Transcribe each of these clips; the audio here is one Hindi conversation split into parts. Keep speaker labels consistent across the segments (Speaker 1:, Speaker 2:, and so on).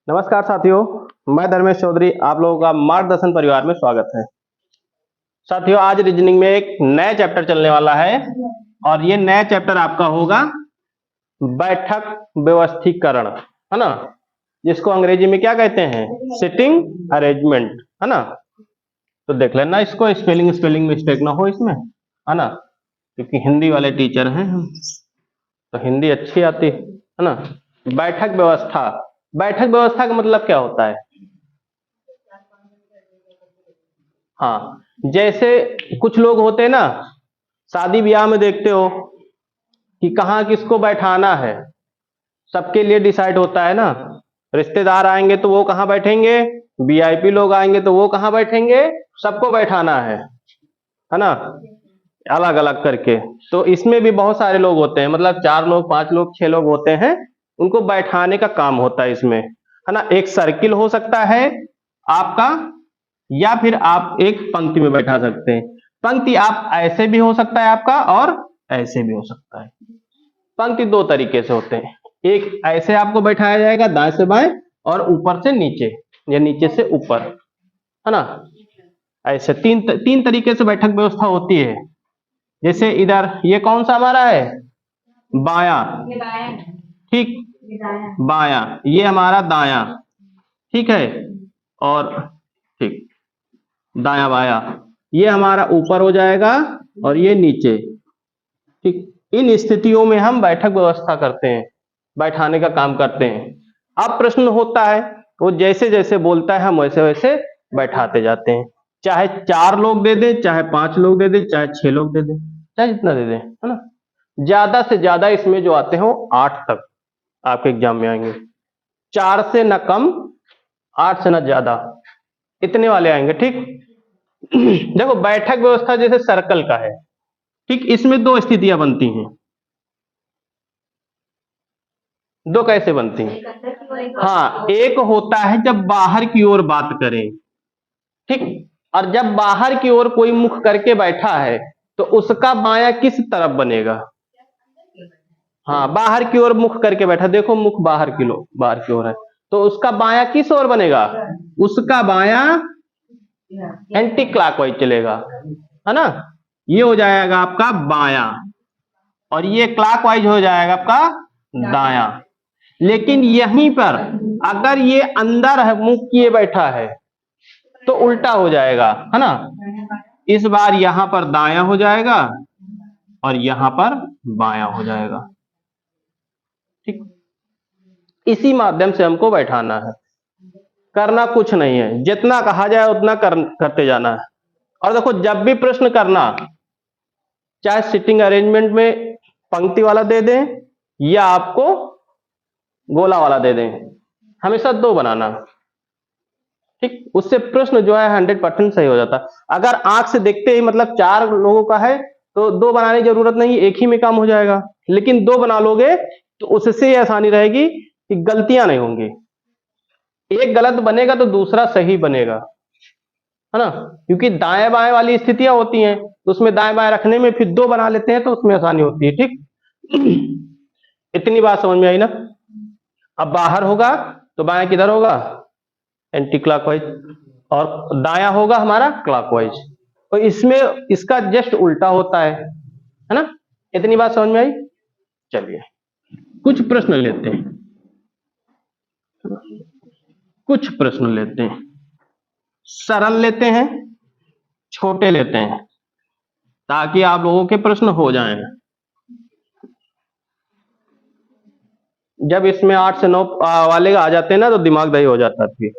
Speaker 1: नमस्कार साथियों, मैं धर्मेश चौधरी आप लोगों का मार्गदर्शन परिवार में स्वागत है। साथियों, आज रीजनिंग में एक नया चैप्टर चलने वाला है और ये नया चैप्टर आपका होगा बैठक व्यवस्थीकरण, है ना, जिसको अंग्रेजी में क्या कहते हैं, सिटिंग अरेंजमेंट, है ना। तो देख लेना इसको, स्पेलिंग मिस्टेक ना हो इसमें, है ना, क्योंकि हिंदी वाले टीचर हैं हम, तो हिंदी अच्छी आती है ना। बैठक व्यवस्था का मतलब क्या होता है? हाँ, जैसे कुछ लोग होते हैं ना, शादी ब्याह में देखते हो कि कहाँ किसको बैठाना है, सबके लिए डिसाइड होता है ना। रिश्तेदार आएंगे तो वो कहाँ बैठेंगे, वीआईपी लोग आएंगे तो वो कहाँ बैठेंगे, सबको बैठाना है ना, अलग अलग करके। तो इसमें भी बहुत सारे लोग होते हैं, मतलब 4 लोग 5 लोग 6 लोग होते हैं, उनको बैठाने का काम होता है इसमें, है ना। एक सर्किल हो सकता है आपका, या फिर आप एक पंक्ति में बैठा सकते हैं। पंक्ति आप ऐसे भी हो सकता है आपका और ऐसे भी हो सकता है। पंक्ति दो तरीके से होते हैं, एक ऐसे आपको बैठाया जाएगा दाएं से बाएं और ऊपर से नीचे या नीचे से ऊपर, है ना। ऐसे तीन तरीके से बैठक व्यवस्था होती है। जैसे इधर ये कौन सा हमारा है, बायां, ठीक, बायां, ये हमारा दायां, ठीक है, और ठीक दायां बायां, ये हमारा ऊपर हो जाएगा और ये नीचे, ठीक। इन स्थितियों में हम बैठक व्यवस्था करते हैं, बैठाने का काम करते हैं। अब प्रश्न होता है, वो जैसे जैसे बोलता है हम वैसे वैसे बैठाते जाते हैं, चाहे 4 लोग दे दे, चाहे 5 लोग दे दे, चाहे 6 लोग दे दे, चाहे जितना दे दे, है ना। ज्यादा से ज्यादा इसमें जो आते हैं वो 8 तक आपके एग्जाम में आएंगे, 4 से न कम, 8 से न ज्यादा, इतने वाले आएंगे, ठीक। देखो, बैठक व्यवस्था जैसे सर्कल का है, ठीक, इसमें 2 स्थितियां बनती हैं। 2 कैसे बनती हैं? हाँ, एक होता है जब बाहर की ओर बात करें, ठीक, और जब बाहर की ओर कोई मुख करके बैठा है तो उसका बायां किस तरफ बनेगा? हाँ, बाहर की ओर मुख करके बैठा, देखो मुख बाहर की ओर है, तो उसका बायां किस ओर बनेगा? उसका बायां एंटी क्लॉकवाइज चलेगा, है ना। ये हो जाएगा आपका बायां और ये क्लॉकवाइज हो जाएगा आपका दायां। लेकिन यहीं पर अगर ये अंदर है, मुख किए बैठा है, तो उल्टा हो जाएगा, है ना। इस बार यहां पर दायां हो जाएगा और यहां पर बायां हो जाएगा, ठीक। इसी माध्यम से हमको बैठाना है, करना कुछ नहीं है, जितना कहा जाए उतना करते जाना है। और देखो, जब भी प्रश्न करना, चाहे सिटिंग अरेंजमेंट में पंक्ति वाला दे दें या आपको गोला वाला दे दें, हमेशा 2 बनाना, ठीक। उससे प्रश्न जो है 100% सही हो जाता है। अगर आंख से देखते ही मतलब 4 लोगों का है तो 2 बनाने की जरूरत नहीं, एक ही में काम हो जाएगा। लेकिन 2 बना लोगे तो उससे ये आसानी रहेगी कि गलतियां नहीं होंगी, एक गलत बनेगा तो दूसरा सही बनेगा, है ना। क्योंकि दाएं बाएं वाली स्थितियां होती हैं, तो उसमें दाएं बाएं रखने में फिर 2 बना लेते हैं तो उसमें आसानी होती है, ठीक। इतनी बात समझ में आई ना। अब बाहर होगा तो बाएं किधर होगा, एंटी क्लॉकवाइज, और दायां होगा हमारा क्लॉकवाइज। तो इसमें इसका जस्ट उल्टा होता है ना। इतनी बात समझ में आई। चलिए कुछ प्रश्न लेते हैं, सरल लेते हैं, छोटे लेते हैं, ताकि आप लोगों के प्रश्न हो जाएं। जब इसमें 8 से 9 वाले आ जाते हैं ना तो दिमाग दही हो जाता है, फिर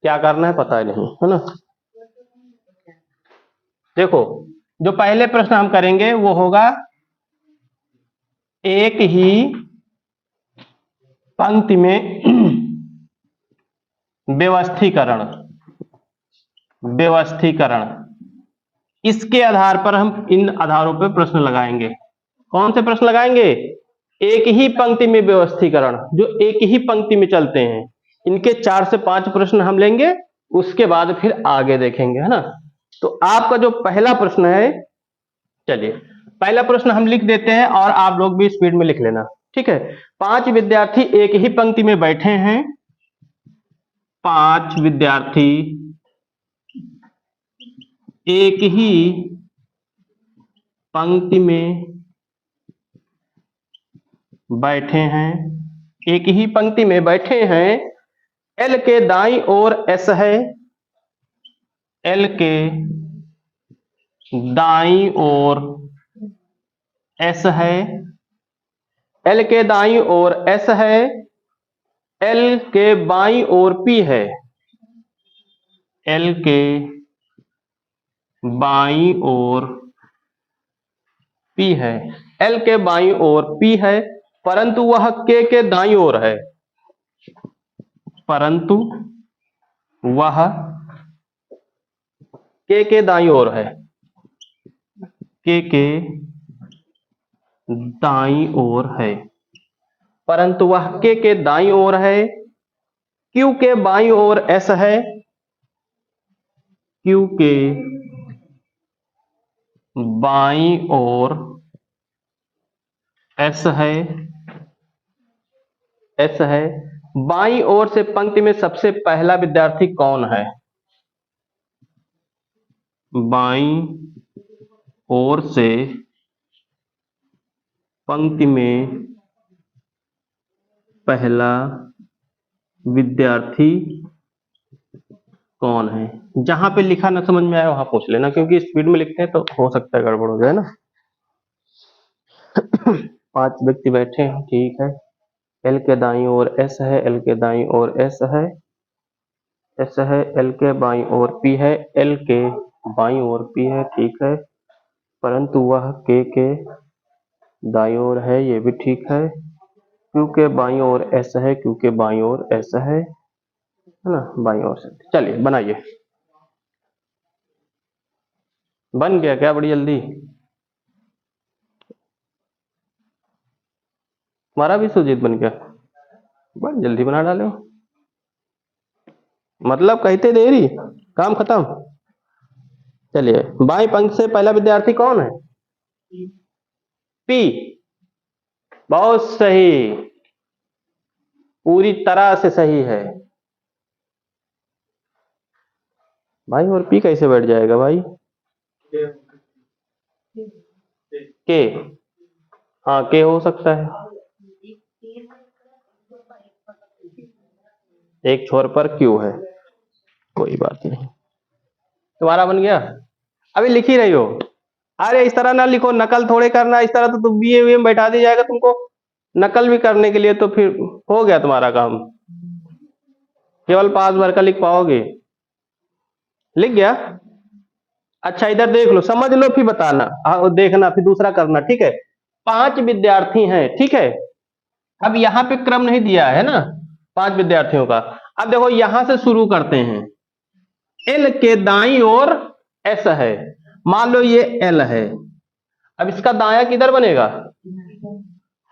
Speaker 1: क्या करना है पता ही नहीं, है ना। देखो, जो पहले प्रश्न हम करेंगे वो होगा एक ही पंक्ति में व्यवस्थीकरण, इसके आधार पर हम इन आधारों पर प्रश्न लगाएंगे। कौन से प्रश्न लगाएंगे? एक ही पंक्ति में व्यवस्थीकरण, जो एक ही पंक्ति में चलते हैं, इनके 4 से 5 प्रश्न हम लेंगे, उसके बाद फिर आगे देखेंगे, है ना। तो आपका जो पहला प्रश्न है, चलिए पहला प्रश्न हम लिख देते हैं और आप लोग भी स्पीड में लिख लेना, ठीक है। 5 विद्यार्थी एक ही पंक्ति में बैठे हैं, 5 विद्यार्थी एक ही पंक्ति में बैठे हैं, एक ही पंक्ति में बैठे हैं। एल के दाईं ओर एस है, एल के दाईं ओर एस है, एल के दाईं ओर एस है, एल के बाईं ओर पी है, एल के बाईं ओर पी है, एल के बाईं ओर पी है, परंतु वह के दाईं ओर है, परंतु वह के दाईं ओर है, के दाईं ओर है, परंतु वह के दाईं ओर है। क्यू के बाईं ओर एस है, क्यू के बाईं ओर एस है, एस है। बाईं ओर से पंक्ति में सबसे पहला विद्यार्थी कौन है? बाईं ओर से पंक्ति में पहला विद्यार्थी कौन है? जहां पे लिखा ना समझ में आया वहां पूछ लेना, क्योंकि स्पीड में लिखते हैं तो हो सकता है गड़बड़ हो जाए ना। 5 व्यक्ति बैठे हैं, ठीक है। एल के दाईं ओर एस है, एल के दाईं ओर एस है, एस है, एल के बाईं ओर पी है, एल के बाईं ओर पी है, ठीक है। परंतु वह के दाईं ओर है, ये भी ठीक है। क्यू के बाईं ओर एस है, क्यू के बाईं ओर एस है ना, बाईं ओर से। चलिए बनाइए। बन गया क्या बड़ी जल्दी? तुम्हारा भी सुजीत बन गया? बड़ी जल्दी बना डाले हो, मतलब कहते देरी काम खत्म। चलिए, बाईं पंक्ति से पहला विद्यार्थी कौन है? पी। बहुत सही, पूरी तरह से सही है भाई। और पी कैसे बैठ जाएगा भाई? के, हाँ के हो सकता है, एक छोर पर क्यू है, कोई बात नहीं। तुम्हारा बन गया? अभी लिख ही रही हो? अरे इस तरह ना लिखो, नकल थोड़े करना, इस तरह तो बीए में बैठा दिया जाएगा तुमको नकल भी करने के लिए, तो फिर हो गया तुम्हारा काम। केवल पास भर का लिख पाओगे। लिख गया? अच्छा इधर देख लो, समझ लो फिर बताना, देखना फिर दूसरा करना, ठीक है। 5 विद्यार्थी हैं, ठीक है। अब यहाँ पे क्रम नहीं दिया है ना 5 विद्यार्थियों का। अब देखो यहां से शुरू करते हैं। एल के दाईं ओर एस है, मान लो ये एल है। अब इसका दायां किधर बनेगा?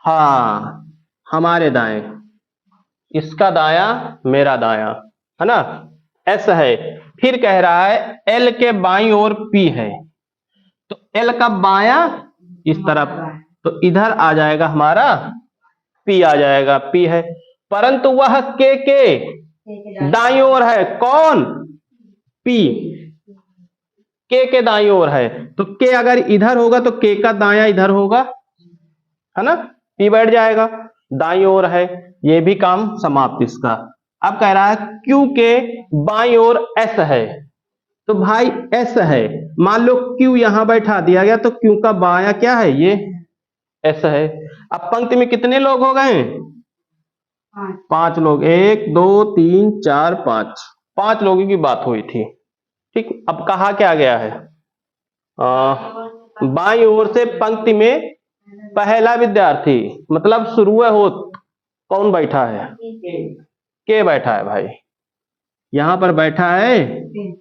Speaker 1: हाँ, हमारे दाएं, इसका दायां मेरा दायां, है ना। एस है, फिर कह रहा है एल के बाईं ओर पी है, तो एल का बायां इस तरफ, तो इधर आ जाएगा हमारा पी, आ जाएगा पी है। परंतु वह के दाईं ओर है, कौन? पी के दाईं ओर है, तो के अगर इधर होगा तो के का दायां इधर होगा, है ना, पी बैठ जाएगा, दाईं ओर है। ये भी काम समाप्त इसका। अब कह रहा है क्यू के बाईं ओर एस है, तो भाई एस है, मान लो क्यू यहां बैठा दिया गया, तो क्यू का बायां क्या है? ये एस है। अब पंक्ति में कितने लोग हो गए? 5 लोग, 1 2 3 4 5, 5 लोगों की बात हुई थी, ठीक। अब कहा क्या गया है? बाईं ओर से पंक्ति में पहला विद्यार्थी, मतलब शुरू हो कौन बैठा है? के बैठा है भाई, यहां पर बैठा है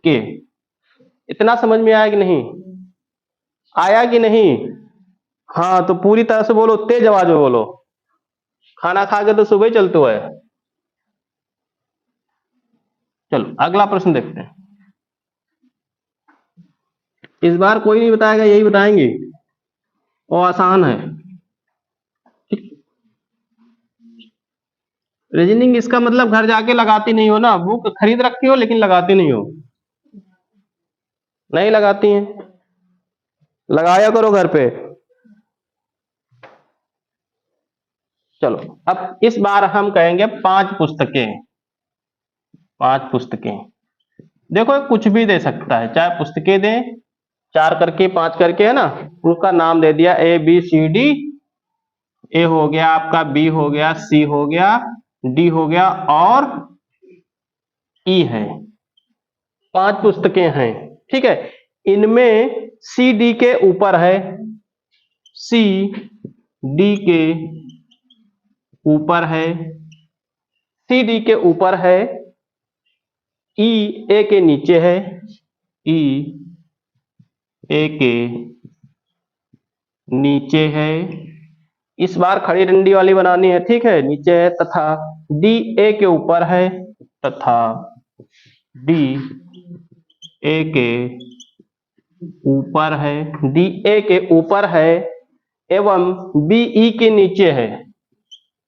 Speaker 1: के। इतना समझ में आया कि नहीं? आया कि नहीं? हाँ तो पूरी तरह से बोलो, तेज आवाज में बोलो, खाना खा के तो सुबह ही चलते हुए। चलो अगला प्रश्न देखते हैं। इस बार कोई नहीं बताएगा, यही बताएंगे, वो आसान है। रीजनिंग इसका मतलब घर जाके लगाती नहीं हो ना, बुक खरीद रखी हो लेकिन लगाती नहीं हो, नहीं लगाती हैं, लगाया करो घर पे। चलो अब इस बार हम कहेंगे 5 पुस्तकें, 5 पुस्तकें। देखो कुछ भी दे सकता है, चाहे पुस्तकें दें 4 करके 5 करके, है ना, उसका नाम दे दिया ए बी सी डी। ए हो गया आपका, बी हो गया, सी हो गया, डी हो गया और ई है। 5 पुस्तकें हैं, ठीक है। इनमें सी डी के ऊपर है, सी डी के ऊपर है, सी डी के ऊपर है, ई ए के नीचे है, ई ए के नीचे है। इस बार खड़ी डंडी वाली बनानी है, ठीक है, नीचे है, तथा डी ए के ऊपर है, तथा डी ए के ऊपर है, डी ए के ऊपर है, एवं बी ई के नीचे है,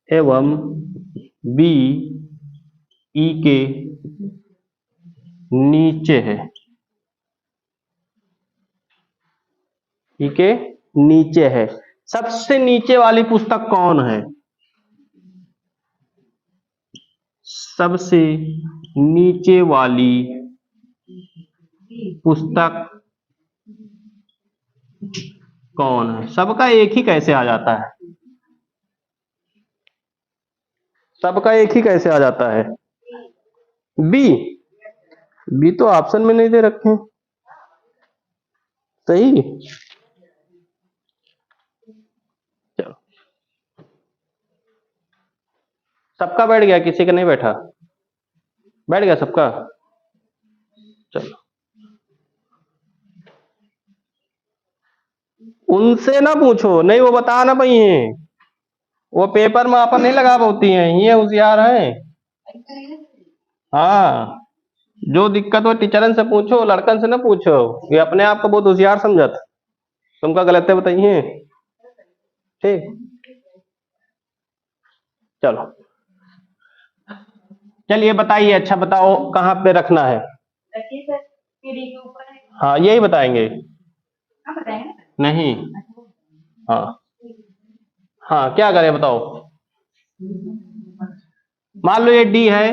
Speaker 1: एवं बी ई के नीचे है, ई के नीचे है। सबसे नीचे वाली पुस्तक कौन है? सबसे नीचे वाली पुस्तक कौन है? सबका एक ही कैसे आ जाता है? सबका एक ही कैसे आ जाता है? बी, बी तो ऑप्शन में नहीं दे रखे, सही। चलो सबका बैठ गया, किसी का नहीं बैठा? बैठ गया सबका? चलो उनसे ना पूछो, नहीं वो बता ना पाई हैं, वो पेपर में आपन नहीं लगा पाती हैं, ये होशियार है। हाँ, जो दिक्कत हो टीचरन से पूछो, लड़कन से ना पूछो, ये अपने आप को बहुत होशियार समझत, तुमका गलत बताइए, ठीक। चलो चलिए बताइए, अच्छा बताओ कहाँ पे रखना है? हाँ यही बताएंगे, नहीं, हाँ हाँ क्या करें बताओ। मान लो ये डी है,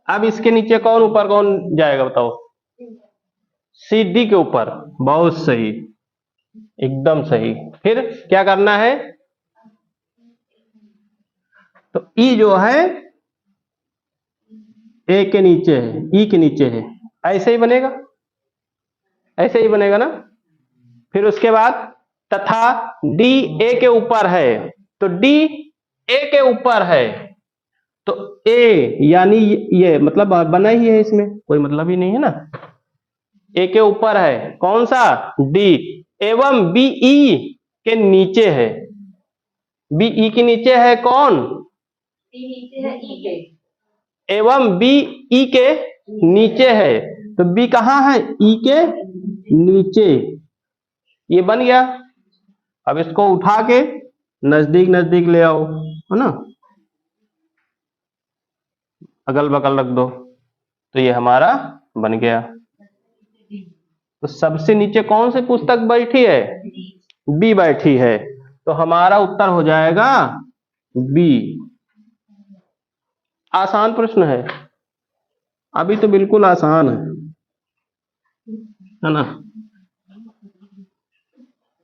Speaker 1: अब इसके नीचे कौन ऊपर कौन जाएगा बताओ? सी डी के ऊपर, बहुत सही, एकदम सही। फिर क्या करना है? तो ई जो है ए के नीचे है, ई के नीचे है, ऐसे ही बनेगा, ऐसे ही बनेगा ना। फिर उसके बाद तथा डी ए के ऊपर है, तो डी ए के ऊपर है, तो ए यानी ये मतलब बना ही है, इसमें कोई मतलब ही नहीं है ना। ए के ऊपर है कौन सा? डी, एवं बी ई के नीचे है, बी ई के नीचे है कौन? एवं बी ई के नीचे है, तो बी कहाँ है? ई के नीचे, ये बन गया। अब इसको उठा के नजदीक नजदीक ले आओ, है ना, अगल बगल रख दो, तो ये हमारा बन गया। तो सबसे नीचे कौन सी पुस्तक बैठी है? बी बैठी है, तो हमारा उत्तर हो जाएगा बी। आसान प्रश्न है, अभी तो बिल्कुल आसान है ना।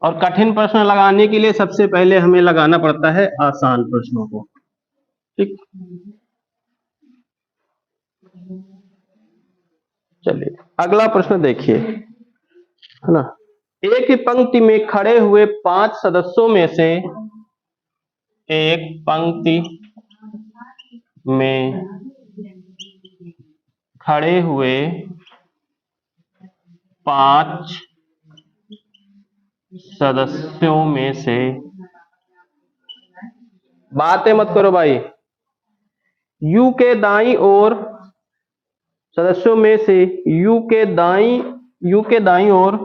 Speaker 1: और कठिन प्रश्न लगाने के लिए सबसे पहले हमें लगाना पड़ता है आसान प्रश्नों को, ठीक। चलिए अगला प्रश्न देखिए, है ना। एक पंक्ति में खड़े हुए 5 सदस्यों में से, एक पंक्ति में खड़े हुए 5 सदस्यों में से, बातें मत करो भाई, यू के दाईं ओर, सदस्यों में से यू के दाईं ओर,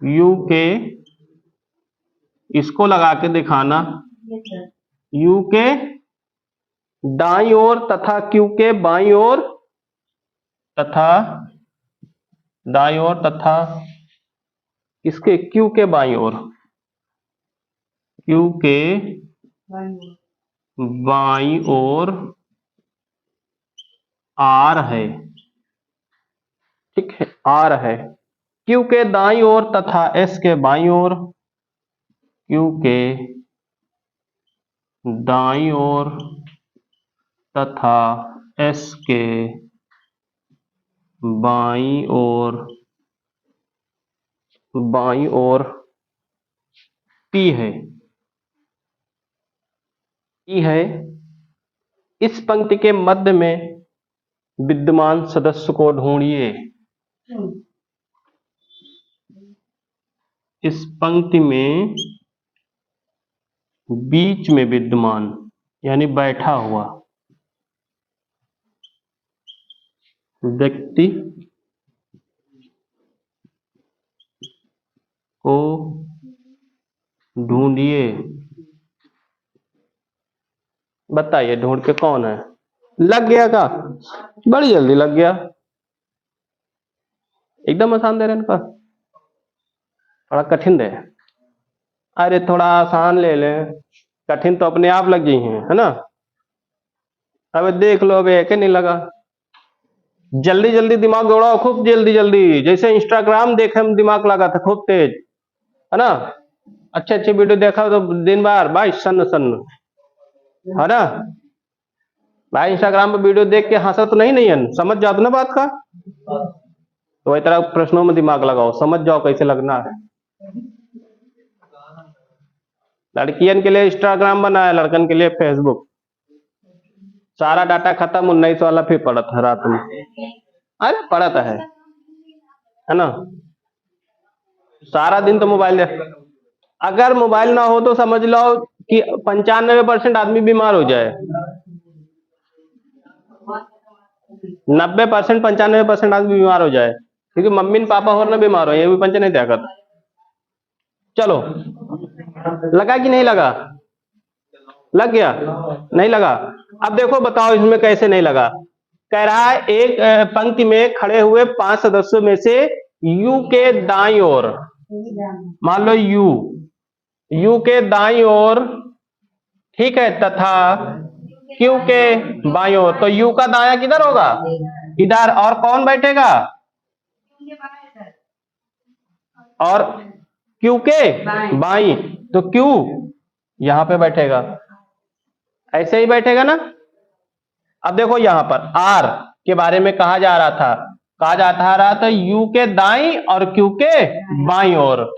Speaker 1: यू के, इसको लगा के दिखाना, यू के दाईं ओर तथा क्यू के बाईं ओर तथा दाईं ओर तथा इसके क्यू के बाईं ओर, क्यू के बाईं ओर आर है, ठीक है, आर है। क्यू के दाईं ओर तथा एस के बाईं ओर, क्यू के दाईं ओर तथा एस के बाईं ओर पी है, पी है। इस पंक्ति के मध्य में विद्यमान सदस्य को ढूंढिए। इस पंक्ति में बीच में विद्यमान यानी बैठा हुआ व्यक्ति को ढूंढिए। बताइए ढूंढ के कौन है? लग गया का? बड़ी जल्दी लग गया, एकदम आसान दे रहे हैं इनका, थोड़ा कठिन दे। अरे थोड़ा आसान ले ले, कठिन तो अपने आप लग गई है ना। अब देख लो, अब एक नहीं लगा। जल्दी जल्दी दिमाग दौड़ाओ, खूब जल्दी जल्दी, जैसे इंस्टाग्राम देखे हम दिमाग लगा था खूब तेज, है ना। अच्छे अच्छे वीडियो देखा तो दिन भर भाई सन सन, है ना भाई। इंस्टाग्राम पे वीडियो देख के हंसा तो नहीं है, समझ जाओ ना बात का। तो वही तरह प्रश्नों में दिमाग लगाओ, समझ जाओ कैसे लगना है। लड़कियन के लिए इंस्टाग्राम बनाया, लड़कन के लिए फेसबुक। सारा डाटा खत्म, 19 वाला फिर पड़ा था रात में। अरे पड़ा था है ना। सारा दिन तो मोबाइल देख, अगर मोबाइल ना हो तो समझ लो कि 95% आदमी बीमार हो जाए। 90% 95% आदमी बीमार हो जाए, क्योंकि मम्मी ने पापा और ना बीमार हो, ये भी पंच नहीं देखा। चलो लगा कि नहीं लगा? लग गया? नहीं लगा? अब देखो बताओ इसमें कैसे नहीं लगा। कह रहा है एक पंक्ति में खड़े हुए 5 सदस्यों में से यू के दाईं ओर, मान लो यू के दाईं ओर, ठीक है, तथा क्यू के बाईं ओर। तो यू का दायां किधर होगा? इधर। और कौन बैठेगा? और क्यू के बाईं, तो क्यू यहां पे बैठेगा, ऐसे ही बैठेगा ना। अब देखो यहां पर आर के बारे में कहा जा रहा था यू के दाईं और क्यू के बाईं ओर।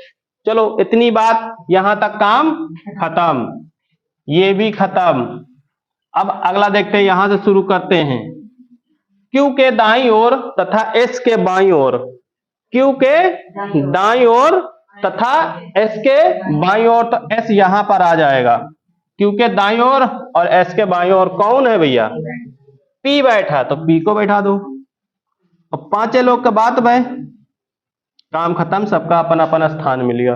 Speaker 1: चलो इतनी बात, यहां तक काम खत्म, ये भी खत्म। अब अगला देखते हैं, यहां से शुरू करते हैं। क्यू के दाईं ओर तथा एस के बाईं ओर, क्यू के दाईं ओर तथा एस के बाईं ओर, तो एस यहां पर आ जाएगा। क्यू के दाईं ओर और एस के बाईं ओर कौन है भैया? पी बैठा, तो पी को बैठा दो। अब 5 लोग का बात भाई, काम खत्म, सबका अपन अपन स्थान मिल गया,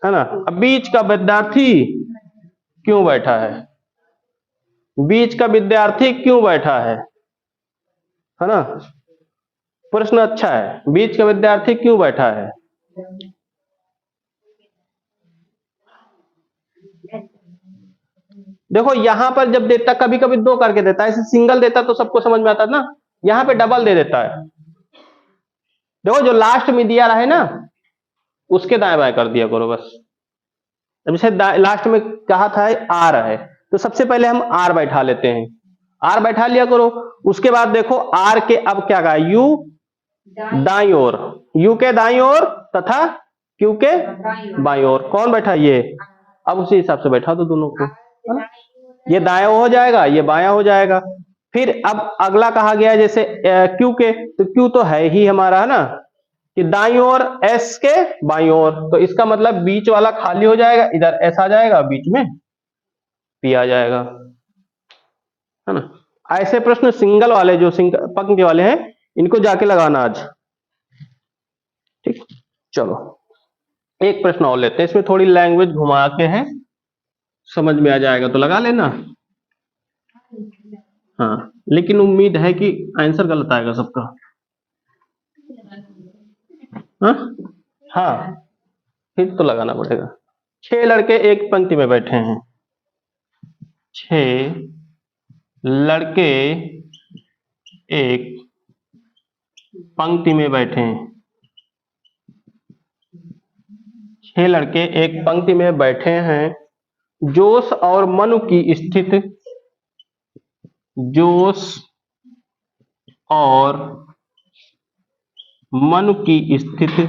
Speaker 1: है ना। अब बीच का विद्यार्थी क्यों बैठा है? बीच का विद्यार्थी क्यों बैठा है ना। प्रश्न अच्छा है, बीच का विद्यार्थी क्यों बैठा है? देखो यहां पर जब देता, कभी कभी 2 करके देता है, ऐसे सिंगल देता तो सबको समझ में आता ना, यहां पे डबल दे देता है। देखो जो लास्ट में दिया रहा है ना, उसके दाएं बाएं कर दिया करो बस। जैसे लास्ट में कहा था आर है, तो सबसे पहले हम आर बैठा लेते हैं, आर बैठा लिया करो। उसके बाद देखो आर के अब क्या कहा, यू दाईं ओर, यू के दाईं ओर तथा क्यू के बाईं ओर, कौन बैठा? ये। अब उसी हिसाब से बैठा दो दोनों को, ये दाया हो जाएगा, ये बाया हो जाएगा। फिर अब अगला कहा गया जैसे क्यू के, तो क्यू तो है ही हमारा, है ना, कि दाईं ओर एस के बाईं ओर, तो इसका मतलब बीच वाला खाली हो जाएगा, इधर एस आ जाएगा, बीच में पी आ जाएगा, है ना। ऐसे प्रश्न सिंगल वाले, जो सिंगल पंक्ति वाले हैं, इनको जाके लगाना आज, ठीक। चलो एक प्रश्न और लेते हैं, इसमें थोड़ी लैंग्वेज घुमा के है, समझ में आ जाएगा तो लगा लेना। हाँ, लेकिन उम्मीद है कि आंसर गलत आएगा सबका। हाँ हाँ, फिर तो लगाना पड़ेगा। 6 लड़के एक पंक्ति में बैठे हैं। 6 लड़के एक पंक्ति में बैठे हैं। 6 लड़के एक पंक्ति में बैठे हैं। जोश और मनु की स्थिति, जोश और मनु की स्थिति,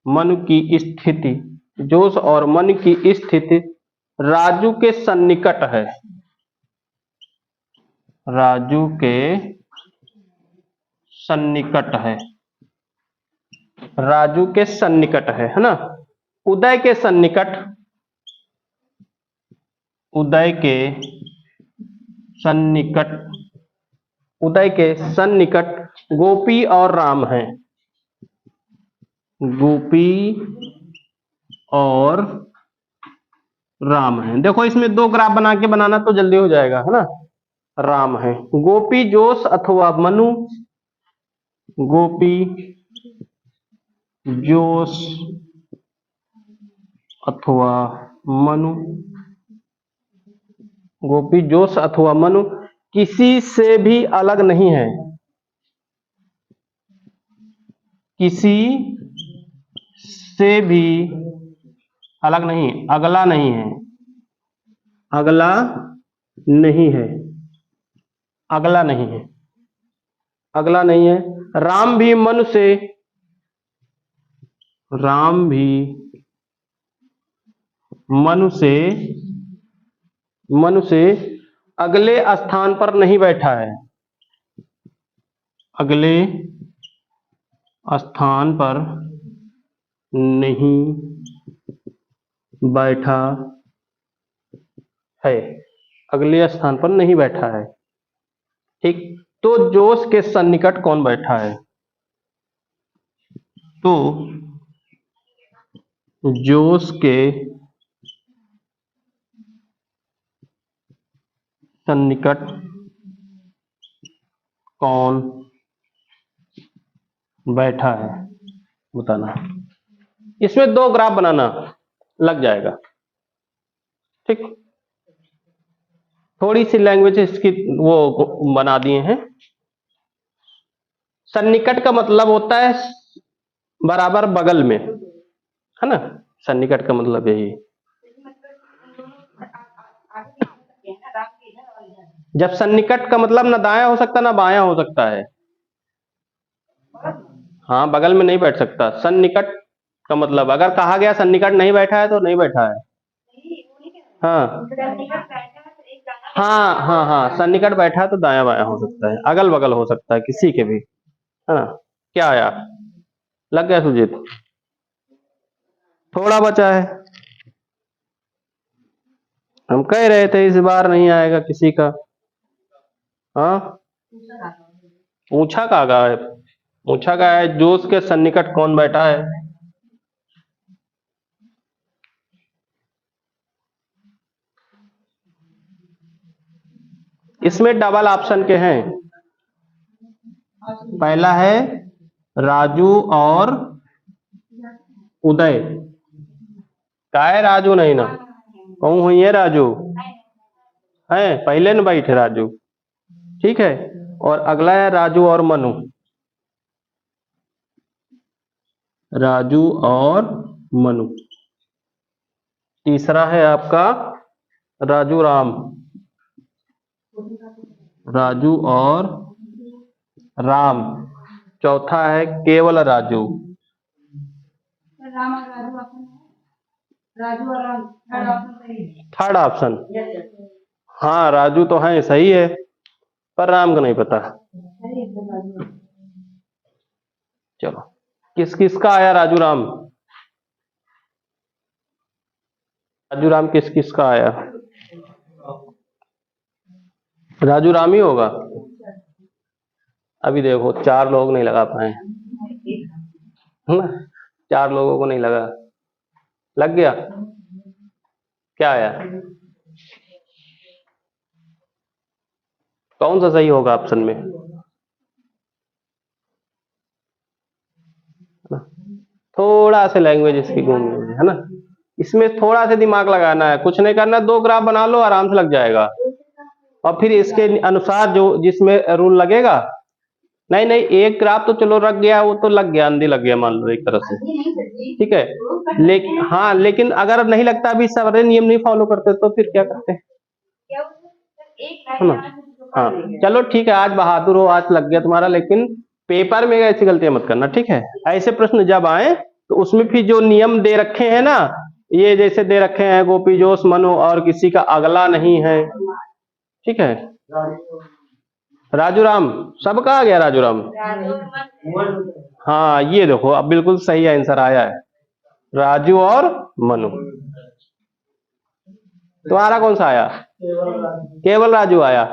Speaker 1: मनु की स्थिति, जोश और मन की स्थिति राजू के सन्निकट है। राजू के सन्निकट है। राजू के सन्निकट है ना। उदय के सन्निकट, उदय के सन्निकट, उदय के सन्निकट गोपी और राम हैं। गोपी और राम है। देखो इसमें 2 ग्राफ बना के बनाना तो जल्दी हो जाएगा, है ना। राम है। गोपी जोश अथवा मनु, गोपी जोश अथवा मनु, गोपी जोश अथवा मनु किसी से भी अलग नहीं है। किसी से भी अलग नहीं, अगला नहीं है। अगला नहीं है। अगला नहीं है। अगला नहीं है। राम भी मनु से, राम भी मनु से, मनु से अगले स्थान पर नहीं बैठा है। अगले स्थान पर नहीं बैठा है। अगले स्थान पर नहीं बैठा है। ठीक, तो जोश के सन्निकट कौन बैठा है? तो जोश के सन्निकट कौन बैठा है बताना। इसमें 2 ग्राफ बनाना लग जाएगा। ठीक, थोड़ी सी लैंग्वेज इसकी वो बना दिए हैं। सन्निकट का मतलब होता है बराबर बगल में, है ना। सन्निकट का मतलब यही। जब सन्निकट का मतलब ना दाया हो सकता ना बायां हो सकता है। हाँ, बगल में नहीं बैठ सकता। सन्निकट का मतलब अगर कहा गया सन्निकट नहीं बैठा है तो नहीं बैठा है। हाँ हाँ हाँ हाँ, सन्निकट बैठा है तो दाया बायां हो सकता है, अगल बगल हो सकता है किसी के भी, है ना। क्या आया? लग गया सुजीत? थोड़ा बचा है। हम कह रहे थे इस बार नहीं आएगा किसी का। हाँ, पूछा का है? पूछा का है जोश के सन्निकट कौन बैठा है। इसमें डबल ऑप्शन के हैं। पहला है राजू और उदय। का है राजू नहीं ना, कहूं हुई है राजू है, पहले न बैठे राजू। ठीक है, और अगला है राजू और मनु। राजू और मनु। तीसरा है आपका राजू राम। राजू और राम। चौथा है केवल राजू। Third option. हाँ, राजू तो है, सही है, पर राम को नहीं पता। चलो, किस किस का आया राजू राम? राजू राम किस किस का आया? राजू राम ही होगा। अभी देखो 4 लोग नहीं लगा पाए, है ना। 4 लोगों को नहीं लगा। लग गया? क्या आया? कौन सा सही होगा ऑप्शन में? थोड़ा सा लैंग्वेज इसकी घूमी हुई है ना, इसमें थोड़ा सा दिमाग लगाना है, कुछ नहीं करना, 2 ग्राफ बना लो, आराम से लग जाएगा। और फिर इसके अनुसार जो जिसमें रूल लगेगा, नहीं नहीं, एक ग्राफ तो चलो रख गया, वो तो लग गया, अंधी लग गया मान लो एक तरह से, ठीक है। लेकिन हाँ, लेकिन अगर नहीं लगता, अभी सारे नियम नहीं फॉलो करते तो फिर क्या करते हैं, है ना। हाँ चलो ठीक है, आज बहादुर हो, आज लग गया तुम्हारा, लेकिन पेपर में ऐसी गलतियां मत करना, ठीक है। ऐसे प्रश्न जब आए तो उसमें फिर जो नियम दे रखे हैं ना, ये जैसे दे रखे हैं गोपी जोश मनु और किसी का अगला नहीं है, ठीक है। राजू राम, सबका आ गया राजू राम। हाँ ये देखो, अब बिल्कुल सही आंसर आया है, राजू और मनु। तुम्हारा कौन सा आया? केवल राजू आया।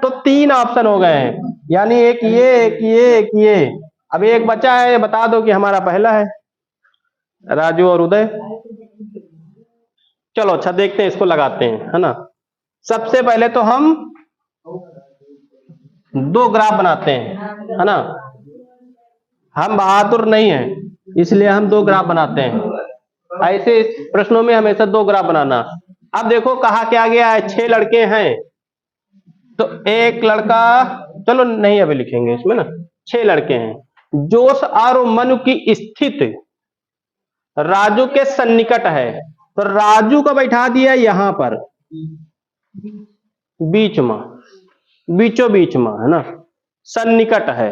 Speaker 1: तो 3 ऑप्शन हो गए हैं, यानी एक ये, एक ये, एक ये। अब एक बचा है, बता दो कि हमारा पहला है, राजू और उदय। चलो अच्छा, देखते हैं, इसको लगाते हैं, है ना। सबसे पहले तो हम 2 ग्राफ बनाते हैं, है ना। हम बहादुर नहीं है, इसलिए हम 2 ग्राफ बनाते हैं। ऐसे प्रश्नों में हमेशा 2 ग्राफ बनाना। अब देखो कहा क्या गया है, 6 लड़के हैं, तो एक लड़का, चलो नहीं अभी लिखेंगे इसमें ना, 6 लड़के हैं। जोश और मनु की स्थिति राजू के सन्निकट है, तो राजू को बैठा दिया यहां पर, बीच में, बीचों बीच में, है ना, सन्निकट है।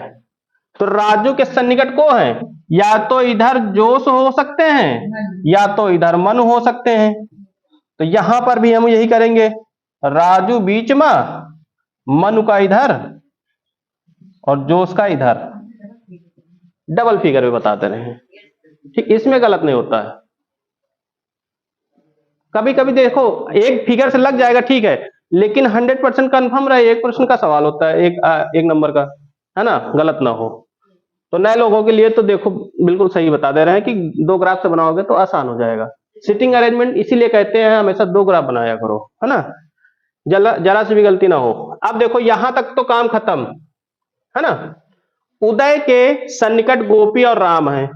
Speaker 1: तो राजू के सन्निकट को है, या तो इधर जोश हो सकते हैं, या तो इधर मनु हो सकते हैं। तो यहां पर भी हम यही करेंगे, राजू बीच में, मनु का इधर और जोश का इधर, डबल फिगर में बताते रहे, ठीक। इसमें गलत नहीं होता है। कभी कभी देखो एक फिगर से लग जाएगा, ठीक है, लेकिन 100% कंफर्म रहे, एक प्रश्न का सवाल होता है, एक नंबर का, है ना, गलत ना हो। तो नए लोगों के लिए तो देखो बिल्कुल सही बता दे रहे हैं कि 2 ग्राफ से बनाओगे तो आसान हो जाएगा। सिटिंग अरेंजमेंट इसीलिए कहते हैं हमेशा 2 ग्राफ बनाया करो, है ना, जरा से भी गलती ना हो। अब देखो यहां तक तो काम खत्म, है ना। उदय के सन्निकट गोपी और राम है।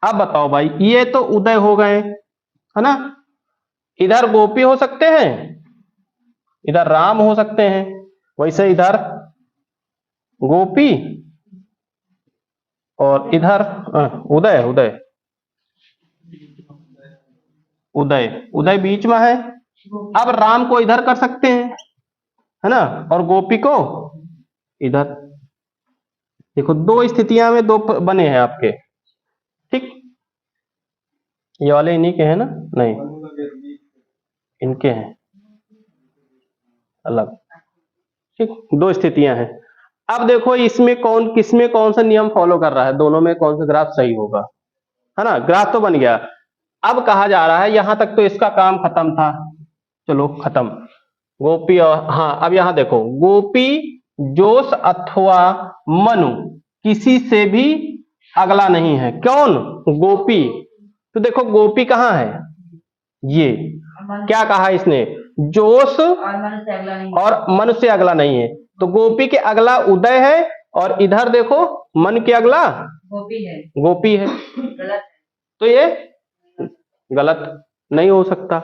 Speaker 1: अब बताओ भाई, ये तो उदय हो गए, है ना, इधर गोपी हो सकते हैं, इधर राम हो सकते हैं, वैसे इधर गोपी और इधर उदय, उदय उदय उदय बीच में है। अब राम को इधर कर सकते हैं, है ना, और गोपी को इधर। देखो 2 स्थितियां में 2 बने हैं आपके, ठीक। ये वाले इन्हीं के हैं ना, नहीं इनके हैं अलग, ठीक। 2 स्थितियां हैं। अब देखो इसमें कौन, किसमें कौन सा नियम फॉलो कर रहा है, दोनों में कौन सा ग्राफ सही होगा, है ना। ग्राफ तो बन गया। अब कहा जा रहा है, यहां तक तो इसका काम खत्म था, चलो खत्म। गोपी और, हाँ अब यहां देखो, गोपी जोश अथवा मनु किसी से भी अगला नहीं है। कौन? गोपी। तो देखो गोपी कहां है, ये क्या कहा इसने, जोश और मनु से अगला नहीं है। तो गोपी के अगला उदय है, और इधर देखो मन के अगला गोपी है, गोपी है। तो ये गलत नहीं हो सकता,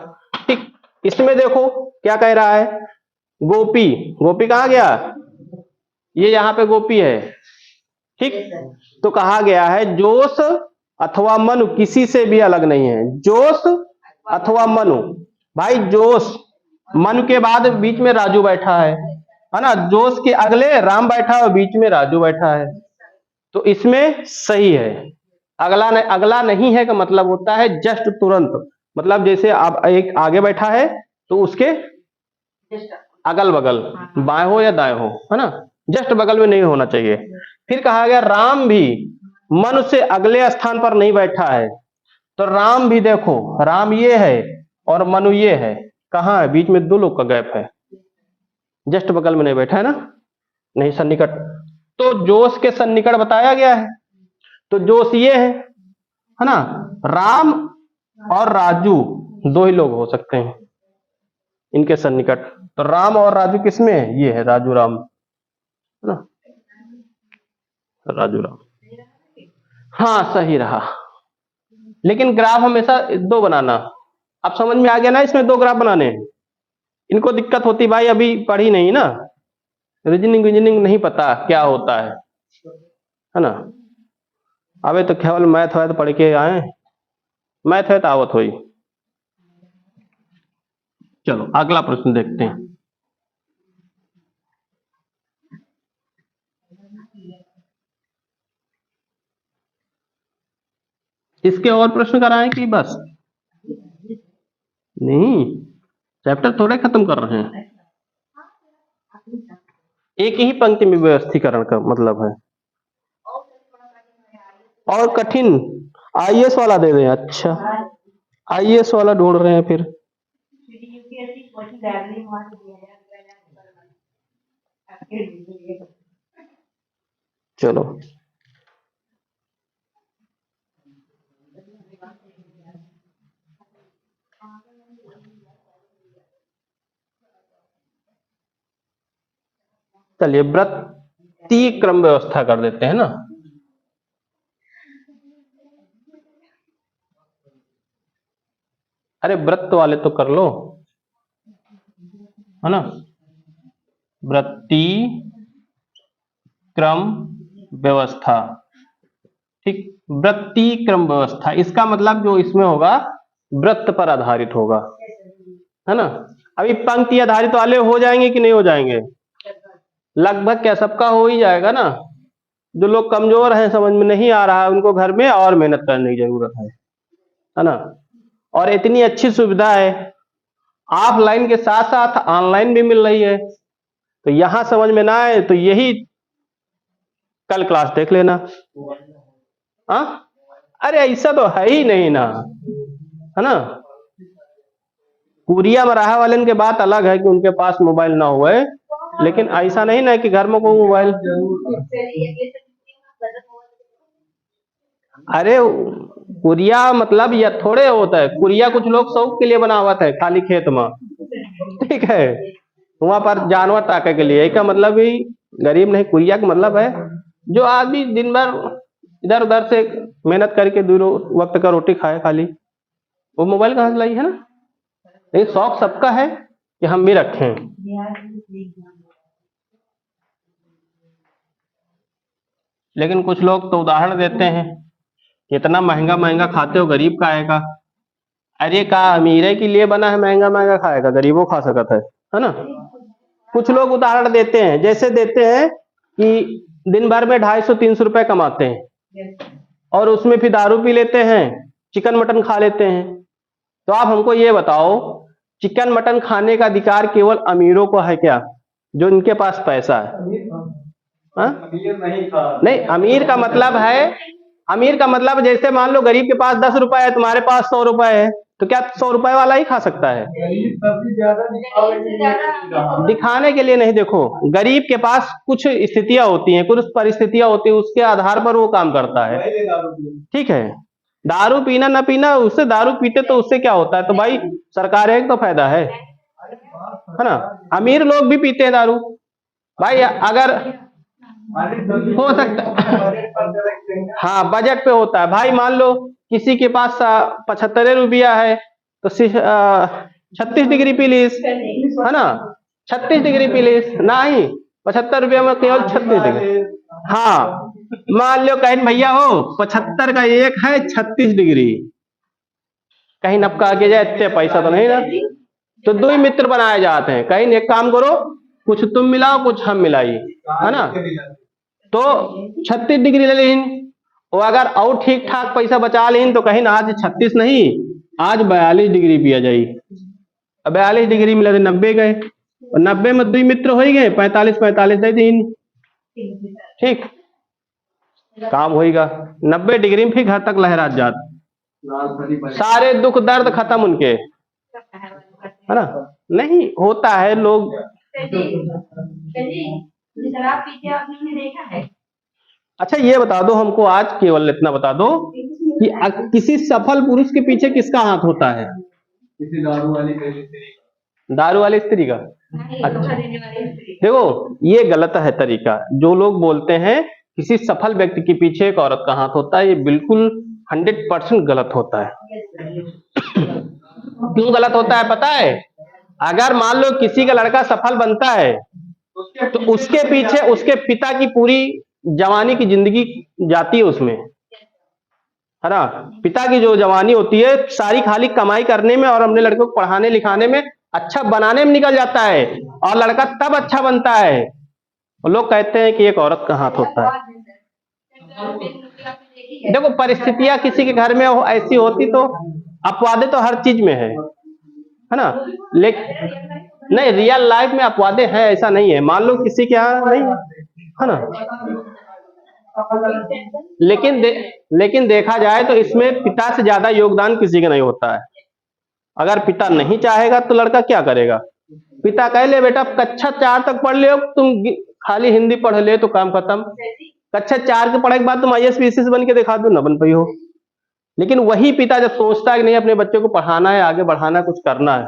Speaker 1: ठीक। इसमें देखो क्या कह रहा है, गोपी, गोपी कहाँ गया, ये यहां पे गोपी है, ठीक। तो कहा गया है जोश अथवा मनु किसी से भी अलग नहीं है, जोश अथवा मनु। भाई जोश, मनु के बाद बीच में राजू बैठा है ना, जोश के अगले राम बैठा है और बीच में राजू बैठा है। तो इसमें सही है। अगला नहीं है का मतलब होता है जस्ट तुरंत, मतलब जैसे आप एक आगे बैठा है तो उसके अगल बगल, बाएं हो या दाएं हो, है ना, जस्ट बगल में नहीं होना चाहिए। फिर कहा गया राम भी मनु से अगले स्थान पर नहीं बैठा है। तो राम भी देखो, राम ये है और मनु ये है, कहाँ है, बीच में 2 लोग का गैप है, जस्ट बगल में नहीं बैठा है ना, नहीं सन्निकट। तो जोश के सन्निकट बताया गया है, तो जोश ये है ना, राम और राजू 2 ही लोग हो सकते हैं, इनके सन्निकट। तो राम और राजू किसमें है? ये है राजू राम, है ना, राजू राम। हाँ सही रहा। लेकिन ग्राफ हमेशा दो बनाना। अब समझ में आ गया ना, इसमें दो ग्राफ बनाने हैं। इनको दिक्कत होती भाई अभी पढ़ी नहीं ना, रीजनिंग नहीं पता क्या होता है ना। अबे तो केवल मैथ वैथ पढ़ के आए, मैथ है तो आवत हुई। चलो अगला प्रश्न देखते हैं। इसके और प्रश्न कराएं कि बस? नहीं, चैप्टर थोड़े खत्म कर रहे हैं। एक ही पंक्ति में व्यवस्थीकरण का मतलब है। और कठिन आईएएस वाला दे दें। अच्छा आईएएस वाला ढूंढ रहे हैं फिर। चलो चलिए वृत्तीय क्रम व्यवस्था कर देते हैं ना। अरे वृत्त वाले तो कर लो, है ना। वृत्तीय क्रम व्यवस्था, ठीक। वृत्तीय क्रम व्यवस्था इसका मतलब जो इसमें होगा वृत्त पर आधारित होगा, है ना। अभी पंक्ति आधारित वाले हो जाएंगे कि नहीं हो जाएंगे? लगभग क्या सबका हो ही जाएगा ना। जो लोग कमजोर हैं, समझ में नहीं आ रहा है, उनको घर में और मेहनत करने की जरूरत है ना। और इतनी अच्छी सुविधा है, ऑफलाइन के साथ साथ ऑनलाइन भी मिल रही है। तो यहां समझ में ना आए तो यही कल क्लास देख लेना। हाँ अरे ऐसा तो है ही नहीं ना, है ना। कुरिया मराहा वाले की बात अलग है कि उनके पास मोबाइल ना हुए, लेकिन ऐसा नहीं ना कि घर में कोई मोबाइल। अरे कुरिया मतलब यह थोड़े होता है, कुरिया कुछ लोग शौक के लिए बना हुआ था खाली खेत में, ठीक है। वहां पर जानवर ताके के लिए, का मतलब ही गरीब नहीं, कुरिया का मतलब है जो आदमी दिन भर इधर उधर से मेहनत करके दूर वक्त का रोटी खाए खाली, वो मोबाइल कहां से लाई, है ना। लेकिन शौक सबका है कि हम भी रखें। लेकिन कुछ लोग तो उदाहरण देते हैं, इतना महंगा महंगा खाते हो गरीब का आएगा। अरे का अमीरे के लिए बना है महंगा महंगा खाएगा, गरीबों खा सकता है ना। कुछ लोग उदाहरण देते हैं, जैसे देते हैं कि दिन भर में 250-300 रुपए कमाते हैं और उसमें फिर दारू पी लेते हैं, चिकन मटन खा लेते हैं। तो आप हमको ये बताओ, चिकन मटन खाने का अधिकार केवल अमीरों को है क्या, जो इनके पास पैसा है? नहीं, अमीर का मतलब है, अमीर का मतलब जैसे मान लो गरीब के पास 10 रुपए है, तुम्हारे पास 100 रुपए है, तो क्या 100 रुपए वाला ही खा सकता है? दिखाने के लिए नहीं। देखो गरीब के पास कुछ स्थितियां होती हैं, कुछ परिस्थितियां होती हैं, उसके आधार पर वो काम करता है, ठीक है। दारू पीना ना पीना, उससे दारू पीते तो उससे क्या होता है? तो भाई सरकार एक तो फायदा है ना। अमीर लोग भी पीते हैं दारू भाई, अगर हो सकता हाँ बजट पे होता है भाई। मान लो किसी के पास 75 रुपया है तो 36 डिग्री पी लीस, है ना। 36 डिग्री पी लीस, नहीं 75 रुपया में केवल 36 डिग्री। हाँ मान लो कहीं भैया हो 75 का एक है 36 डिग्री, कहीं नपका के जाए, इतने पैसा तो नहीं ना। तो दो ही मित्र बनाए जाते हैं, कहीं एक काम करो, कुछ तुम मिलाओ कुछ हम मिलाई, है ना। तो 36 डिग्री ले लेन, और अगर और ठीक ठाक पैसा बचा लेन तो कहीं आज 36 नहीं, आज 42 डिग्री पिया जाई। 42 डिग्री मिला 90 गए, और 90 में दो मित्र हो गए, 45 दे दिन, ठीक काम होगा। 90 डिग्री में फिर घर तक लहरात जात, सारे दुख दर्द खत्म उनके, है ना। नहीं होता है लोग। अच्छा ये बता दो हमको, आज केवल इतना बता दो कि किसी सफल पुरुष के पीछे किसका हाथ होता है? किसी दारू वाली दारू वाली स्त्री का। अच्छा, देखो ये गलत है तरीका। जो लोग बोलते हैं किसी सफल व्यक्ति के पीछे एक औरत का हाथ होता है, ये बिल्कुल 100% गलत होता है। क्यों गलत होता है पता है? अगर मान लो किसी का लड़का सफल बनता है तो उसके पीछे उसके पिता की पूरी जवानी की जिंदगी जाती है उसमें, है ना। पिता की जो जवानी होती है सारी खाली कमाई करने में और अपने लड़के को पढ़ाने लिखाने में, अच्छा बनाने में निकल जाता है, और लड़का तब अच्छा बनता है। और लोग कहते हैं कि एक औरत का हाथ होता है। देखो परिस्थितियां किसी के घर में ऐसी होती तो अपवादे तो हर चीज में है ना। लेकिन नहीं, रियल लाइफ में अपवादे हैं ऐसा नहीं है। मान लो किसी के यहाँ नहीं है ना, लेकिन देखा जाए तो इसमें पिता से ज्यादा योगदान किसी का नहीं होता है। अगर पिता नहीं चाहेगा तो लड़का क्या करेगा? पिता कह ले बेटा कक्षा 4 तक पढ़ ले, तुम खाली हिंदी पढ़ ले तो काम खत्म। कक्षा 4 के पढ़े के बाद तुम IAS PCS बन के दिखा दो, ना बन पाई हो। लेकिन वही पिता जब सोचता है कि नहीं अपने बच्चे को पढ़ाना है, आगे बढ़ाना है, कुछ करना है,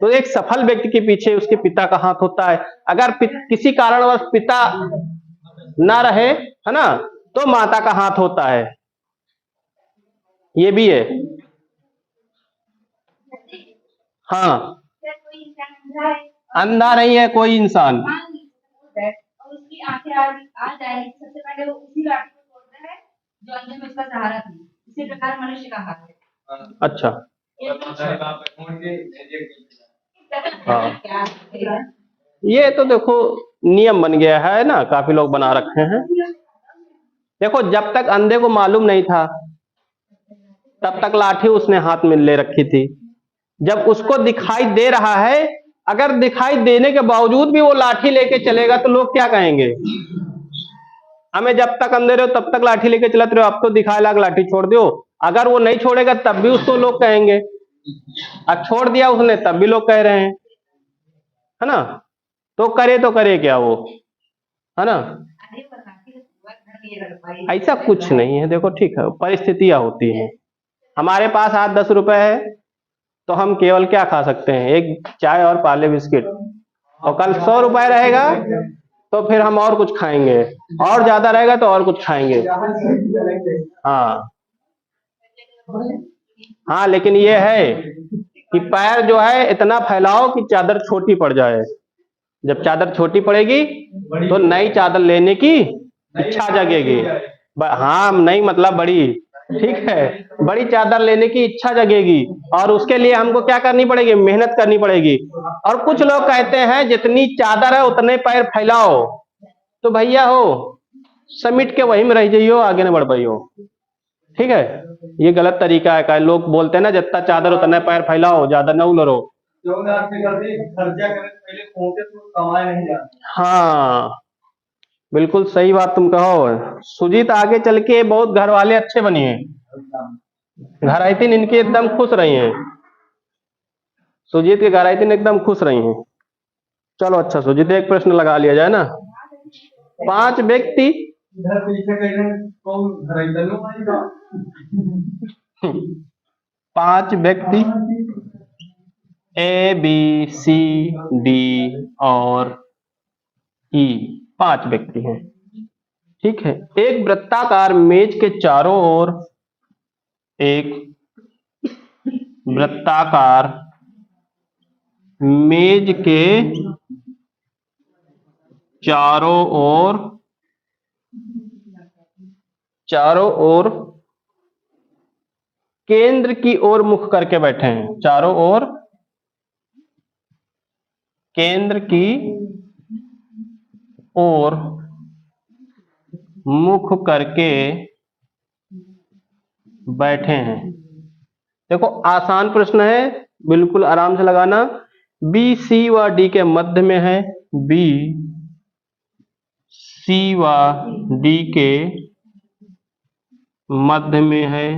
Speaker 1: तो एक सफल व्यक्ति के पीछे उसके पिता का हाथ होता है। अगर किसी कारणवश पिता ना रहे, है ना, तो माता का हाथ होता है। ये भी है। हाँ, अंधा नहीं है कोई इंसान। उसकी आंखें आ जाएंगी, सबसे पहले वो उसी लाठी को तोड़ता है जो अंधे में उसका सहारा थी। इसी प्रकार मनुष्य का हाथ है। अच्छा, हाँ, ये तो देखो नियम बन गया है ना, काफी लोग बना रखे हैं। देखो जब तक अंधे को मालूम नहीं था तब तक लाठी उसने हाथ में ले रखी थी। जब उसको दिखाई दे रहा है, अगर दिखाई देने के बावजूद भी वो लाठी लेके चलेगा तो लोग क्या कहेंगे? हमें जब तक अंधे रहो तब तक लाठी लेके चलाते रहो, अब तो दिखाए लाग लाठी छोड़ दो। अगर वो नहीं छोड़ेगा तब भी उसको लोग कहेंगे, अब छोड़ दिया उसने तब भी लोग कह रहे हैं, है ना। तो करे क्या वो, है ना। ऐसा कुछ नहीं है। देखो ठीक है, परिस्थितियां होती हैं। हमारे पास आज 10 रुपए है तो हम केवल क्या खा सकते हैं? एक चाय और पार्ले बिस्किट। और कल 100 रुपए रहेगा तो फिर हम और कुछ खाएंगे, और ज्यादा रहेगा तो और कुछ खाएंगे। हाँ हाँ, लेकिन ये है कि पैर जो है इतना फैलाओ कि चादर छोटी पड़ जाए। जब चादर छोटी पड़ेगी तो नई चादर लेने की इच्छा जगेगी। हाँ, नहीं मतलब बड़ी, ठीक है, बड़ी चादर लेने की इच्छा जगेगी, और उसके लिए हमको क्या करनी पड़ेगी? मेहनत करनी पड़ेगी। और कुछ लोग कहते हैं जितनी चादर है उतने पैर फैलाओ। तो भैया हो समिट के वहीं में रह जाइयो, आगे न बढ़ पाइयो। ठीक है, ये गलत तरीका है। लोग बोलते हैं ना जितना चादर उतना पैर फैलाओ, ज्यादा न उलरो। हाँ, बिल्कुल सही बात तुम कहो। सुजीत आगे चल के बहुत घर वाले अच्छे बने हैं, घराइतिन इनके एकदम खुश रही हैं। सुजीत के घराइतिन एकदम खुश रही हैं। चलो अच्छा सुजीत, एक प्रश्न लगा लिया जाए ना। 5 व्यक्ति 5 व्यक्ति ABCD और E, 5 व्यक्ति हैं, ठीक है। एक वृत्ताकार मेज के चारों ओर, एक वृत्ताकार मेज के चारों ओर केंद्र की ओर मुख करके बैठे हैं। चारों ओर केंद्र की ओर मुख करके बैठे हैं। देखो आसान प्रश्न है, बिल्कुल आराम से लगाना। B, C व D के मध्य में है। B, C व D के मध्य में है,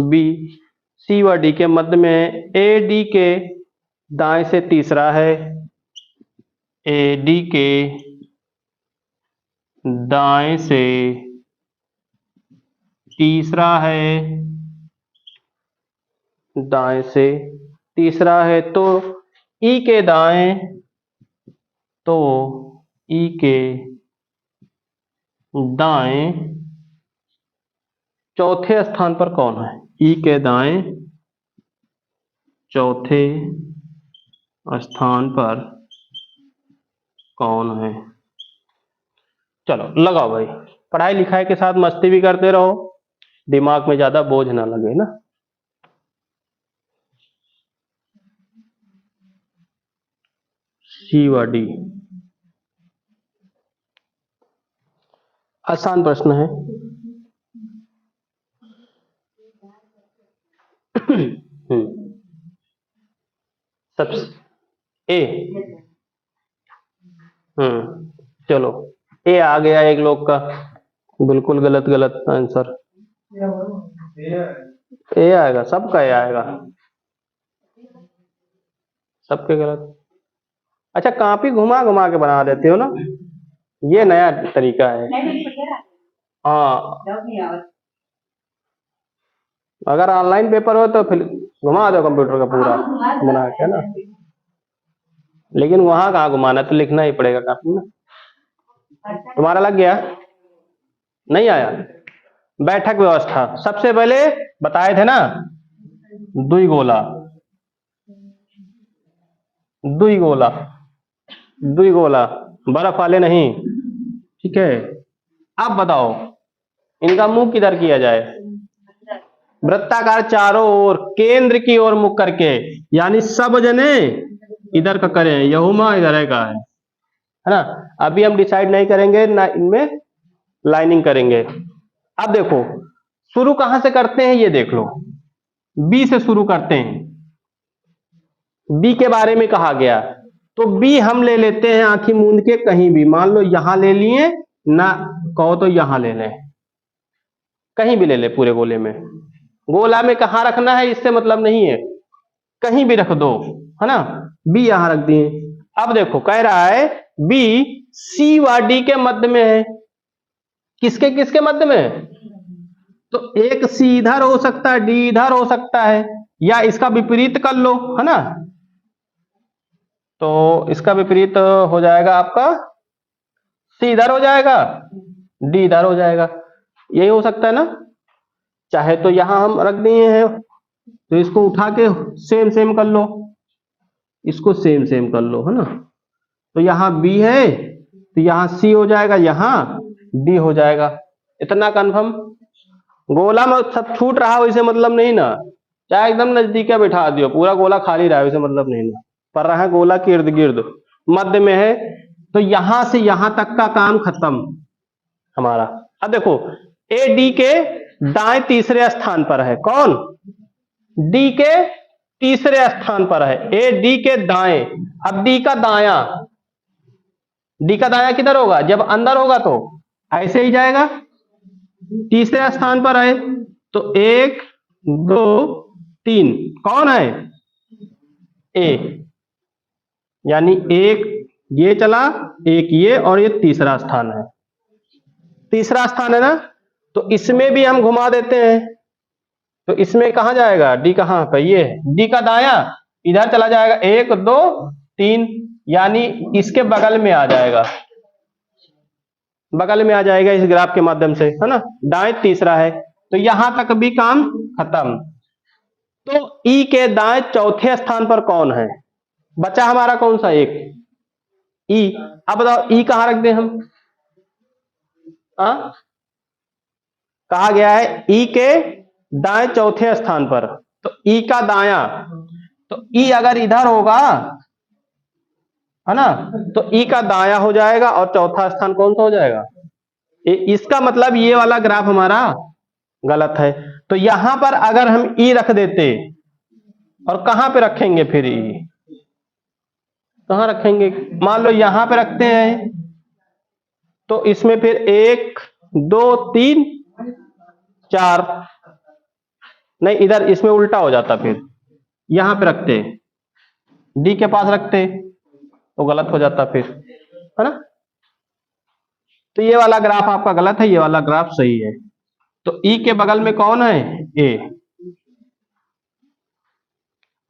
Speaker 1: B, C व D के मध्य में है। AD के दाएं से तीसरा है, AD के दाएं से तीसरा है, दाएं से, तीसरा है तो ई के दाएं, तो ई के दाएं चौथे स्थान पर कौन है? ई के दाएं चौथे स्थान पर कौन है? चलो लगाओ भाई, पढ़ाई लिखाई के साथ मस्ती भी करते रहो, दिमाग में ज्यादा बोझ ना लगे ना। सी व डी आसान प्रश्न है। सब ए, चलो ए आ गया एक लोग का, बिल्कुल गलत गलत आंसर। ए आएगा, सबका ए आएगा, सबके गलत। अच्छा, कॉपी घुमा घुमा के बना देते हो ना, ये नया तरीका है। हाँ, अगर ऑनलाइन पेपर हो तो फिर घुमा दो कंप्यूटर का पूरा बना के ना, लेकिन वहां कहाँ घुमाना, तो लिखना ही पड़ेगा काफी ना। तुम्हारा लग गया? नहीं आया? बैठक व्यवस्था सबसे पहले बताए थे ना, दुई गोला, दुई गोला, दुई गोला, बर्फ वाले नहीं, ठीक है। अब बताओ इनका मुंह किधर किया जाए? वृत्ताकार चारों ओर, केंद्र की ओर मुख करके, यानी सब जने इधर का करें, यहुमा इधर का है ना। अभी हम डिसाइड नहीं करेंगे ना, इनमें लाइनिंग करेंगे। अब देखो शुरू कहां से करते हैं, ये देख लो, बी से शुरू करते हैं। बी के बारे में कहा गया, तो बी हम ले लेते हैं आंखी मूंद के कहीं भी, मान लो यहां ले लिए ना, कहो तो यहां ले लें, कहीं भी ले ले पूरे गोले में। गोला में कहां रखना है इससे मतलब नहीं है, कहीं भी रख दो, है ना। बी यहां रख दिए। अब देखो कह रहा है बी सी व डी के मध्य में है। किसके किसके मध्य में है? तो एक सी इधर हो सकता है, डी इधर हो सकता है, या इसका विपरीत कर लो, है ना। तो इसका विपरीत हो जाएगा आपका, सी इधर हो जाएगा, डी इधर हो जाएगा, यही हो सकता है ना। चाहे तो यहां हम रख दिए हैं, तो इसको उठा के सेम सेम कर लो, इसको सेम सेम कर लो, है ना। तो यहां बी है तो यहां सी हो जाएगा, यहां डी हो जाएगा। इतना कन्फर्म? गोला में सब छूट रहा वैसे मतलब नहीं ना, चाहे एकदम नजदीक बैठा दियो, पूरा गोला खाली रहा वैसे मतलब नहीं ना, पर रहा गोला के इर्द गिर्द मध्य में है, तो यहां से यहां तक का काम खत्म हमारा। अब देखो ए डी के दाएं तीसरे स्थान पर है, कौन? डी के तीसरे स्थान पर है, ए डी के दाएं। अब डी का दाया, डी का दाया किधर होगा? जब अंदर होगा तो ऐसे ही जाएगा, तीसरे स्थान पर है, तो 1 2 3 कौन है? ए, यानी एक ये चला, एक ये, और ये तीसरा स्थान है, तीसरा स्थान है ना। तो इसमें भी हम घुमा देते हैं, तो इसमें कहां जाएगा? डी कहां पे? ये डी का दाया इधर चला जाएगा, 1 2 3, यानी इसके बगल में आ जाएगा, बगल में आ जाएगा इस ग्राफ के माध्यम से, है ना। दाएं तीसरा है, तो यहां तक भी काम खत्म। तो ई के दाएं चौथे स्थान पर कौन है? बचा हमारा कौन सा? एक ई। अब बताओ ई कहां रख दें हम? कहा गया है ई के दाएं चौथे स्थान पर, तो ई का दाया, तो ई अगर इधर होगा, है ना, तो ई का दाया हो जाएगा, और चौथा स्थान कौन सा हो जाएगा? इसका मतलब ये वाला ग्राफ हमारा गलत है। तो यहां पर अगर हम ई रख देते, और कहां पे रखेंगे फिर? ई कहां रखेंगे? मान लो यहां पे रखते हैं, तो इसमें फिर 1 2 3 4, नहीं इधर इसमें उल्टा हो जाता, फिर यहां पे रखते, डी के पास रखते तो गलत हो जाता फिर, है ना। तो ये वाला ग्राफ आपका गलत है, ये वाला ग्राफ सही है। तो ई के बगल में कौन है? ए।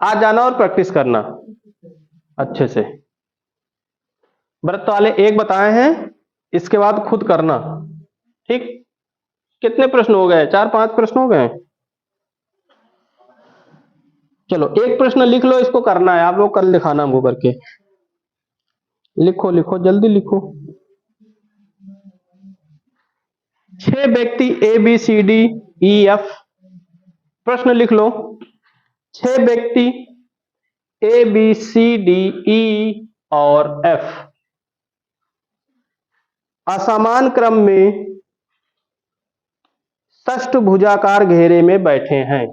Speaker 1: आज जाना और प्रैक्टिस करना अच्छे से। व्रत वाले एक बताए हैं, इसके बाद खुद करना। ठीक, कितने प्रश्न हो गए? 4-5 प्रश्न हो गए। चलो एक प्रश्न लिख लो, इसको करना है, आप लोग कल दिखाना हमको करके। लिखो लिखो जल्दी लिखो। 6 व्यक्ति A B C D E F, प्रश्न लिख लो। 6 व्यक्ति ए बी सी डी ई और एफ असमान क्रम में षष्ठभुजाकार घेरे में बैठे हैं।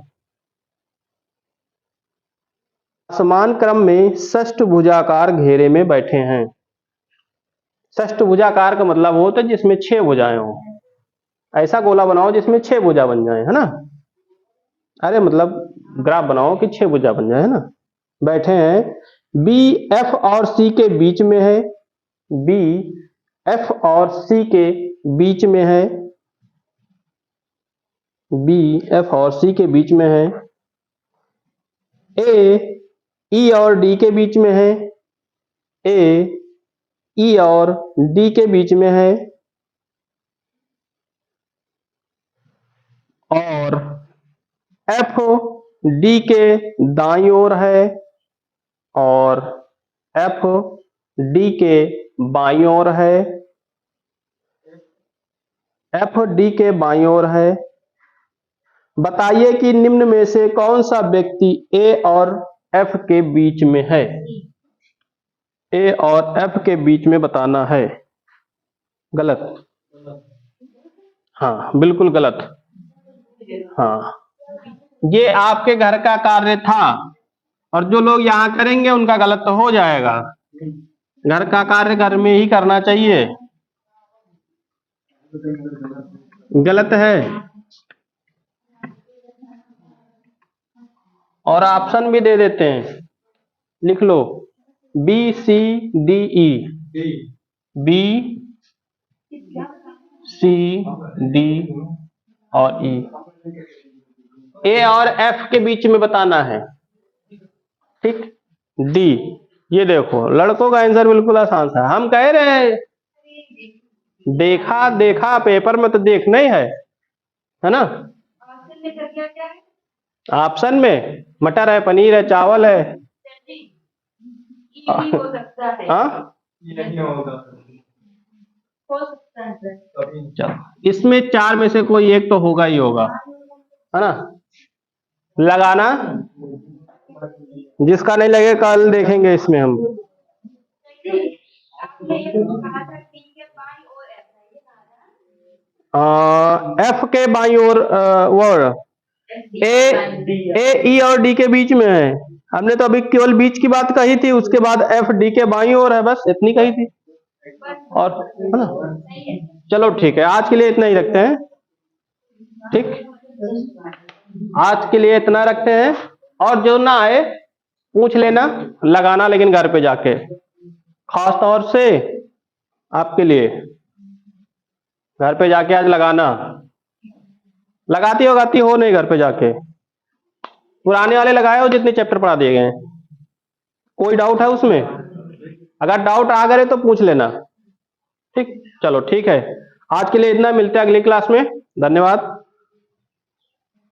Speaker 1: असमान क्रम में षष्ठभुजाकार घेरे में बैठे हैं। षष्ठभुजाकार का मतलब वो होता है जिसमें 6 भुजाएं हो। ऐसा गोला बनाओ जिसमें 6 भुजा बन जाए, है ना। अरे मतलब ग्राफ बनाओ कि 6 भुजा बन जाए, है ना। बैठे हैं। बी एफ और सी के बीच में है। बी एफ और सी के बीच में है। बी एफ और सी के बीच में है। ए ई और डी के बीच में है। ए ई और डी के बीच में है। और एफ डी के दाईं ओर है और एफ डी के बाईं ओर है। एफ डी के बाईं ओर है। बताइए कि निम्न में से कौन सा व्यक्ति ए और एफ के बीच में है। ए और एफ के बीच में बताना है। गलत। हाँ बिल्कुल गलत। हाँ, ये आपके घर का कार्य था और जो लोग यहाँ करेंगे उनका गलत तो हो जाएगा। घर का कार्य घर में ही करना चाहिए। गलत है। और ऑप्शन भी दे देते हैं, लिख लो। B C D E, B C D और ई। ए और एफ के बीच में बताना है। ठीक, डी। ये देखो लड़कों का आंसर बिल्कुल आसान सा। हम कह रहे हैं देखा देखा, पेपर में तो देखना ही है ना। ऑप्शन में मटर है, पनीर है, चावल है। हो सकता है। हाँ हो सकता है। चलो इसमें 4 में से कोई एक तो होगा ही होगा, है ना। लगाना, जिसका नहीं लगे कल देखेंगे इसमें हम। एफ के बाईं ओर वर्ड ए ई और डी के बीच में है। हमने तो अभी केवल बीच की बात कही थी, उसके बाद एफ डी के बाईं ओर है, बस इतनी कही थी। और है ना। चलो ठीक है, आज के लिए इतना ही रखते हैं। ठीक, आज के लिए इतना रखते हैं। और जो ना आए पूछ लेना, लगाना लेकिन घर पे जाके, खास तौर से आपके लिए घर पे जाके आज लगाना। लगाती हो नहीं घर पे जाके। पुराने वाले लगाए हो जितने चैप्टर पढ़ा दिए गए हैं। कोई डाउट है उसमें? अगर डाउट आ गए तो पूछ लेना। ठीक, चलो ठीक है, आज के लिए इतना। मिलते हैं अगली क्लास में। धन्यवाद।